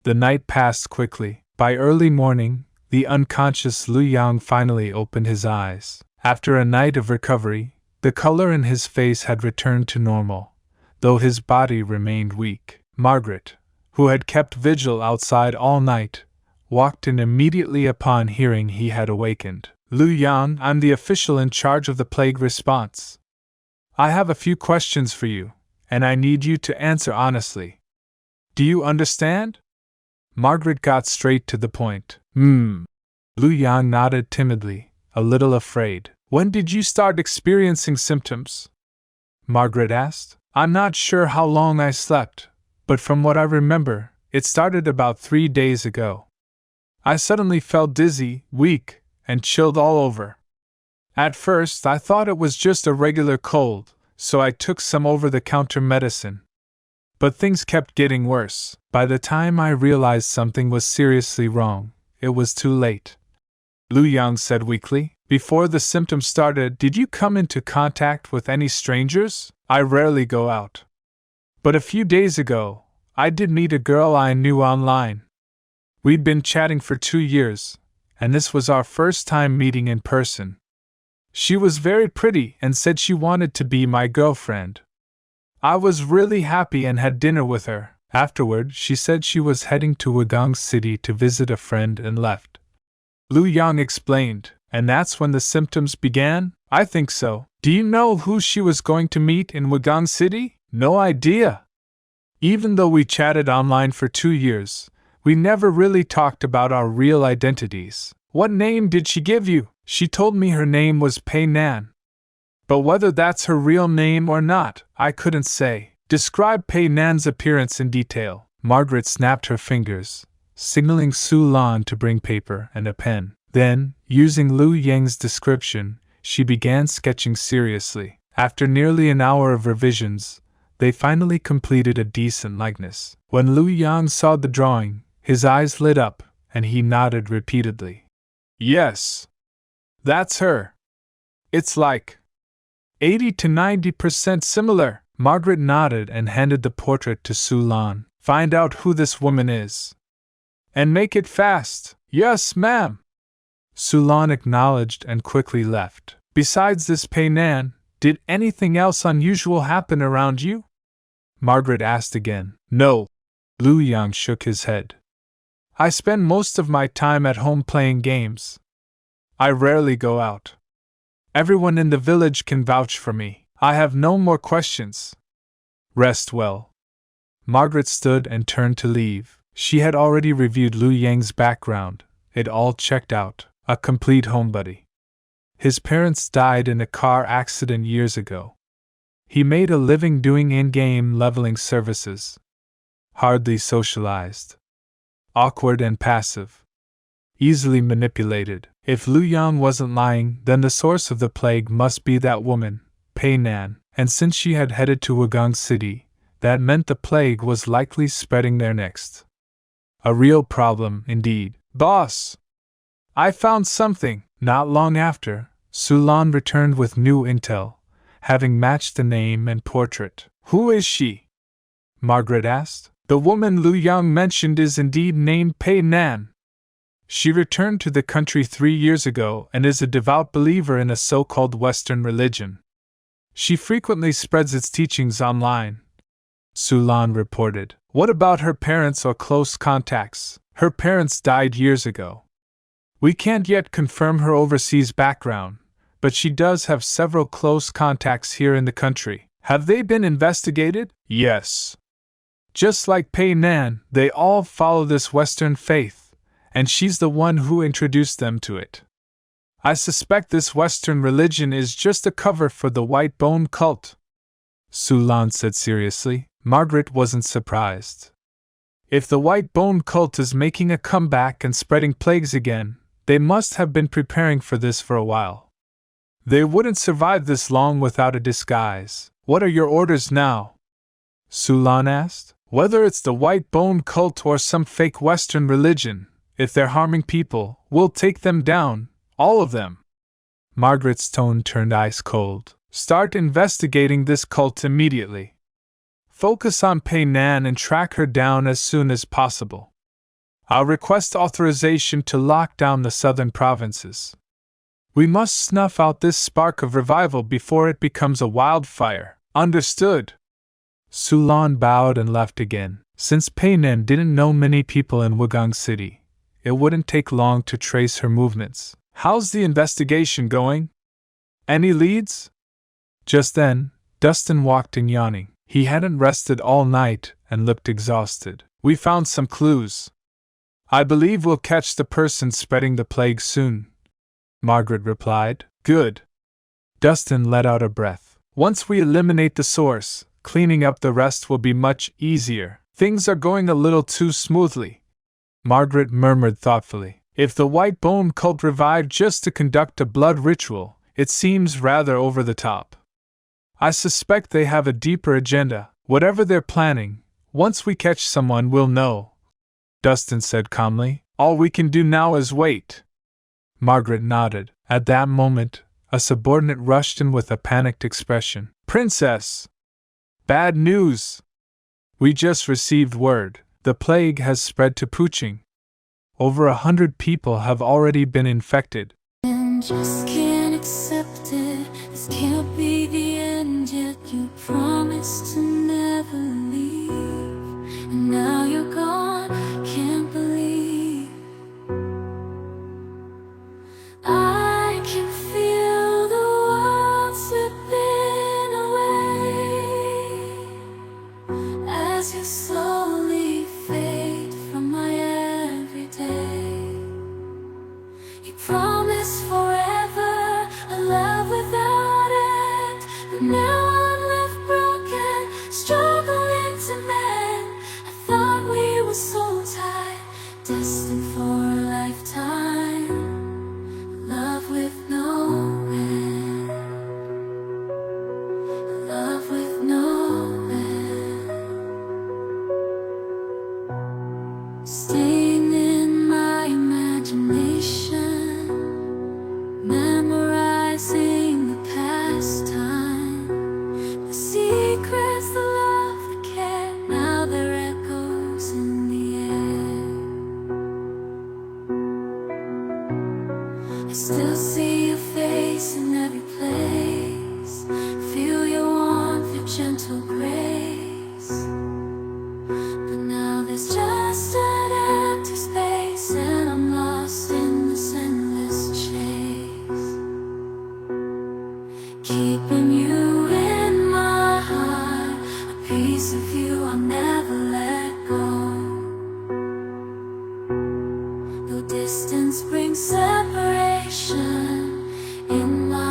The night passed quickly. By early morning, the unconscious Lu Yang finally opened his eyes. After a night of recovery, the color in his face had returned to normal, though his body remained weak. Margaret, who had kept vigil outside all night, walked in immediately upon hearing he had awakened. Lu Yang, I'm the official in charge of the plague response. I have a few questions for you, and I need you to answer honestly. Do you understand? Margaret got straight to the point. Lu Yang nodded timidly, a little afraid. When did you start experiencing symptoms? Margaret asked. I'm not sure how long I slept, but from what I remember, it started about 3 days ago. I suddenly felt dizzy, weak, and chilled all over. At first, I thought it was just a regular cold, so I took some over-the-counter medicine. But things kept getting worse. By the time I realized something was seriously wrong, it was too late. Lu Yang said weakly. Before the symptoms started, did you come into contact with any strangers? I rarely go out. But a few days ago, I did meet a girl I knew online. We'd been chatting for 2 years, and this was our first time meeting in person. She was very pretty and said she wanted to be my girlfriend. I was really happy and had dinner with her. Afterward, she said she was heading to Wugang City to visit a friend and left. Lu Yang explained. And that's when the symptoms began? I think so. Do you know who she was going to meet in Wugang City? No idea. Even though we chatted online for 2 years, we never really talked about our real identities. What name did she give you? She told me her name was Pei Nan. But whether that's her real name or not, I couldn't say. Describe Pei Nan's appearance in detail. Margaret snapped her fingers, signaling Su Lan to bring paper and a pen. Then, using Lu Yang's description, she began sketching seriously. After nearly an hour of revisions, they finally completed a decent likeness. When Lu Yang saw the drawing, his eyes lit up, and he nodded repeatedly. Yes. That's her. It's like 80 to 90% similar. Margaret nodded and handed the portrait to Su Lan. Find out who this woman is. And make it fast. Yes, ma'am. Su Lan acknowledged and quickly left. Besides this Pei Nan, did anything else unusual happen around you? Margaret asked again. No. Lu Yang shook his head. I spend most of my time at home playing games. I rarely go out. Everyone in the village can vouch for me. I have no more questions. Rest well. Margaret stood and turned to leave. She had already reviewed Lu Yang's background. It all checked out. A complete homebody. His parents died in a car accident years ago. He made a living doing in-game leveling services. Hardly socialized. Awkward and passive. Easily manipulated. If Lu Yang wasn't lying, then the source of the plague must be that woman, Pei Nan, and since she had headed to Wugang City, that meant the plague was likely spreading there next. A real problem indeed. Boss! I found something. Not long after, Su Lan returned with new intel, having matched the name and portrait. Who is she? Margaret asked. The woman Lu Yang mentioned is indeed named Pei Nan. She returned to the country 3 years ago and is a devout believer in a so-called Western religion. She frequently spreads its teachings online. Su Lan reported. What about her parents or close contacts? Her parents died years ago. We can't yet confirm her overseas background, but she does have several close contacts here in the country. Have they been investigated? Yes. Just like Pei Nan, they all follow this Western faith, and she's the one who introduced them to it. I suspect this Western religion is just a cover for the White Bone cult, Su Lan said seriously. Margaret wasn't surprised. If the White Bone cult is making a comeback and spreading plagues again, they must have been preparing for this for a while. They wouldn't survive this long without a disguise. What are your orders now? Su Lan asked. Whether it's the White Bone cult or some fake Western religion, if they're harming people, we'll take them down, all of them. Margaret's tone turned ice cold. Start investigating this cult immediately. Focus on Pei Nan and track her down as soon as possible. I'll request authorization to lock down the southern provinces. We must snuff out this spark of revival before it becomes a wildfire. Understood? Sulan bowed and left again. Since Pei Nen didn't know many people in Wugang City, it wouldn't take long to trace her movements. How's the investigation going? Any leads? Just then, Dustin walked in yawning. He hadn't rested all night and looked exhausted. We found some clues. I believe we'll catch the person spreading the plague soon, Margaret replied. Good. Dustin let out a breath. Once we eliminate the source, cleaning up the rest will be much easier. Things are going a little too smoothly, Margaret murmured thoughtfully. If the White Bone cult revived just to conduct a blood ritual, it seems rather over the top. I suspect they have a deeper agenda. Whatever they're planning, once we catch someone we'll know, Dustin said calmly. All we can do now is wait. Margaret nodded. At that moment, a subordinate rushed in with a panicked expression. Princess! Bad news! We just received word. The plague has spread to Puching. Over 100 people have already been infected. And just can't accept it. This can't be the end yet. You promised to never leave, and now you're gone. Can't believe I can feel the world slipping away as you slowly fade from my everyday. You promised forever a love without end, but now I'm left broken, struggling to mend. I thought we were so tied, destined for a lifetime, love with no end, love with no end. Staying in my imagination, memorizing the past time, the secrets, the love, the care. Now they're echoes in the air. I still see your face in every place, feel your warmth, your gentle grace. But now there's just an empty space, and I'm lost in this endless chase. Keeping you in my heart, a piece of you I'll never let go. Though distance brings separation, in my